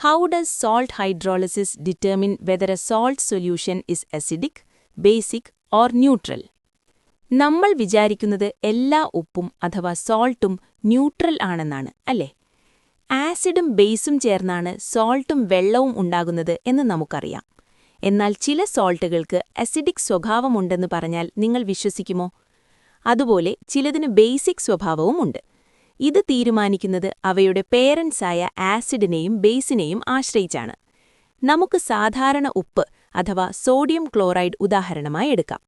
How does salt hydrolysis determine whether a salt solution is acidic, basic or neutral? നമ്മൾ വിചാരിക്കുന്നത് എല്ലാ ഉപ്പും അഥവാ സോൾട്ടും ന്യൂട്രൽ ആണെന്നാണ്, അല്ലേ? ആസിഡും ബേസും ചേർന്നാണ് സോൾട്ടും വെള്ളവും ഉണ്ടാകുന്നത് എന്ന് നമുക്കറിയാം. എന്നാൽ ചില സോൾട്ടുകൾക്ക് അസിഡിക് സ്വഭാവമുണ്ടെന്ന് പറഞ്ഞാൽ നിങ്ങൾ വിശ്വസിക്കുമോ? അതുപോലെ ചിലതിന് ബേസിക് സ്വഭാവവുമുണ്ട്. ഇത് തീരുമാനിക്കുന്നത് അവയുടെ പേരൻസായ ആസിഡിനെയും ബേസിനെയും ആശ്രയിച്ചാണ്. നമുക്ക് സാധാരണ ഉപ്പ് അഥവാ സോഡിയം ക്ലോറൈഡ് ഉദാഹരണമായി എടുക്കാം.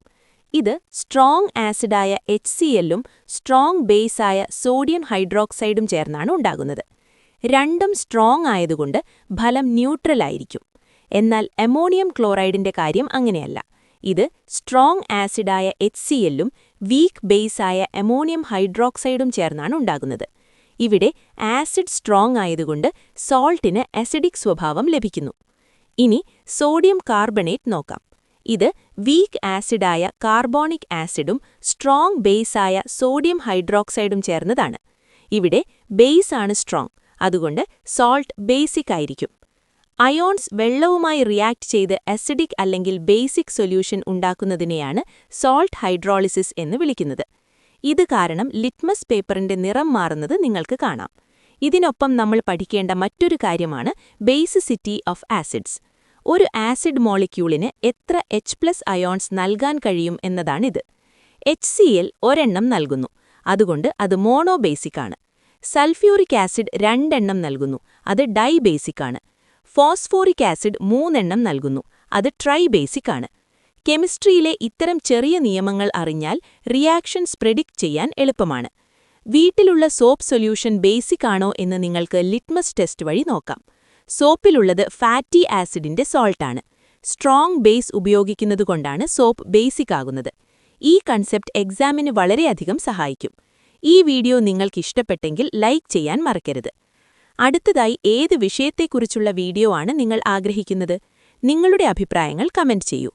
ഇത് സ്ട്രോങ് ആസിഡായ HClഉം സ്ട്രോങ് ബേസായ സോഡിയം ഹൈഡ്രോക്സൈഡും ചേർന്നാണ് ഉണ്ടാകുന്നത്. രണ്ടും സ്ട്രോങ് ആയതുകൊണ്ട് ഫലം ന്യൂട്രൽ ആയിരിക്കും. എന്നാൽ അമോണിയം ക്ലോറൈഡിന്റെ കാര്യം അങ്ങനെയല്ല. ഇത് സ്ട്രോങ് ആസിഡായ HClഉം വീക്ക് ബേസായ അമോണിയം ഹൈഡ്രോക്സൈഡും ചേർന്നാണ് ഉണ്ടാകുന്നത്. ഇവിടെ ആസിഡ് സ്ട്രോങ് ആയതുകൊണ്ട് സോൾട്ടിന് അസിഡിക് സ്വഭാവം ലഭിക്കുന്നു. ഇനി സോഡിയം കാർബണേറ്റ് നോക്കാം. ഇത് വീക്ക് ആസിഡായ കാർബോണിക് ആസിഡും സ്ട്രോങ് ബേസായ സോഡിയം ഹൈഡ്രോക്സൈഡും ചേർന്നതാണ്. ഇവിടെ ബേസാണ് സ്ട്രോങ്, അതുകൊണ്ട് സോൾട്ട് ബേസിക് ആയിരിക്കും. അയോൺസ് വെള്ളവുമായി റിയാക്ട് ചെയ്ത് അസിഡിക് അല്ലെങ്കിൽ ബേസിക് സൊല്യൂഷൻ ഉണ്ടാക്കുന്നതിനെയാണ് സോൾട്ട് ഹൈഡ്രോളിസിസ് എന്ന് വിളിക്കുന്നത്. ഇത് കാരണം ലിറ്റ്മസ് പേപ്പറിന്റെ നിറം മാറുന്നത് നിങ്ങൾക്ക് കാണാം. ഇതിനൊപ്പം നമ്മൾ പഠിക്കേണ്ട മറ്റൊരു കാര്യമാണ് ബേസിസിറ്റി ഓഫ് ആസിഡ്സ്. ഒരു ആസിഡ് മോളിക്യൂളിന് എത്ര H+ അയോൺസ് നൽകാൻ കഴിയും എന്നതാണിത്. HCl ഒരെണ്ണം നൽകുന്നു, അതുകൊണ്ട് അത് മോണോബേസിക് ആണ്. സൾഫ്യൂറിക് ആസിഡ് 2 എണ്ണം നൽകുന്നു, അത് ഡൈബേസിക് ആണ്. ഫോസ്ഫോറിക് ആസിഡ് 3 എണ്ണം നൽകുന്നു, അത് ട്രൈബേസിക് ആണ്. കെമിസ്ട്രിയിലെ ഇത്തരം ചെറിയ നിയമങ്ങൾ അറിഞ്ഞാൽ റിയാക്ഷൻസ് പ്രെഡിക്റ്റ് ചെയ്യാൻ എളുപ്പമാണ്. വീട്ടിലുള്ള സോപ്പ് സൊല്യൂഷൻ ബേസിക് ആണോ എന്ന് നിങ്ങൾക്ക് ലിറ്റ്മസ് ടെസ്റ്റ് വഴി നോക്കാം. സോപ്പിലുള്ളത് ഫാറ്റി ആസിഡിന്റെ സോൾട്ടാണ്. സ്ട്രോങ് ബേസ് ഉപയോഗിക്കുന്നതുകൊണ്ടാണ് സോപ്പ് ബേസിക് ആകുന്നത്. ഈ കൺസെപ്റ്റ് എക്സാമിന് വളരെയധികം സഹായിക്കും. ഈ വീഡിയോ നിങ്ങൾക്ക് ഇഷ്ടപ്പെട്ടെങ്കിൽ ലൈക്ക് ചെയ്യാൻ മറക്കരുത്. അടുത്തതായി ഏത് വിഷയത്തെക്കുറിച്ചുള്ള വീഡിയോ ആണ് നിങ്ങൾ ആഗ്രഹിക്കുന്നത്? നിങ്ങളുടെ അഭിപ്രായങ്ങൾ കമന്റ് ചെയ്യൂ.